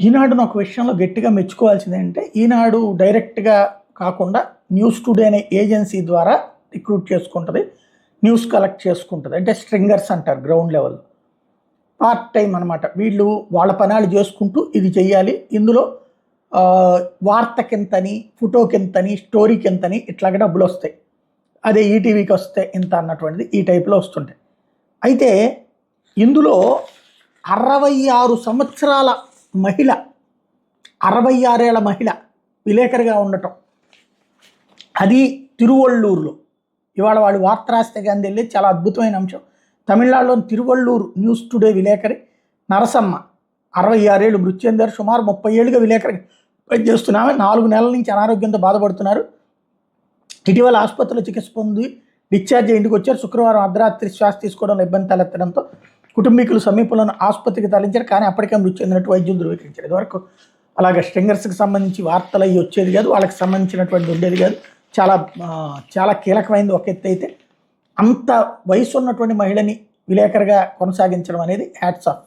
ఈనాడును ఒక విషయంలో గట్టిగా మెచ్చుకోవాల్సింది ఏంటంటే, ఈనాడు డైరెక్ట్‌గా కాకుండా న్యూస్ టుడే అనే ఏజెన్సీ ద్వారా రిక్రూట్ చేసుకుంటది. న్యూస్ కలెక్ట్ చేసుకుంటది. అంటే స్ట్రింగర్స్ అంటారు గ్రౌండ్ లెవెల్‌లో. పార్ట్ టైమ్ అనమాట. వీళ్ళు వాళ్ళ పనాలు చేసుకుంటూ ఇది చెయ్యాలి. ఇందులో వార్తకింతని, ఫోటోకింతని, స్టోరీకింతని ఇట్లాగా డబ్బులొస్తాయి. అదే ఈటీవీకి వస్తే ఇంత అన్నటువంటిది ఈ టైప్‌లో వస్తుంటాయి. అయితే ఇందులో 66 సంవత్సరాల మహిళ, 66 ఏళ్ల మహిళ విలేకరిగా ఉండటం. అది తిరువళ్ళూరులో. ఇవాళ వాళ్ళు వార్త రాస్తే గాని తెలియదు. చాలా అద్భుతమైన అంశం. తమిళనాడులోని తిరువళ్ళూరు న్యూస్ టుడే విలేకరి నరసమ్మ 66 ఏళ్ళు మృతి చెందారు. సుమారు 30 ఏళ్ళుగా విలేకరిగా పనిచేస్తున్నామే. 4 నెలల నుంచి అనారోగ్యంతో బాధపడుతున్నారు. ఇటీవల ఆసుపత్రిలో చికిత్స పొంది డిశ్చార్జ్ అయ్యి ఇంటికి వచ్చారు. శుక్రవారం అర్ధరాత్రి శ్వాస తీసుకోవడంలో ఇబ్బంది తలెత్తడంతో కుటుంబీకులు సమీపంలోని ఆసుపత్రికి తరలించారు. కానీ అప్పటికే మృతి చెందినట్టు వైద్యులు ధృవీకరించారు. ఇదివరకు అలాగే స్ట్రింగర్స్కి సంబంధించి వార్తలు అవి వచ్చేది కాదు, వాళ్ళకి సంబంధించినటువంటి ఉండేది కాదు. చాలా కీలకమైనది ఒక ఎత్తు అయితే, అంత వయసు ఉన్నటువంటి మహిళని విలేకరుగా కొనసాగించడం అనేది హ్యాట్స్ ఆఫ్.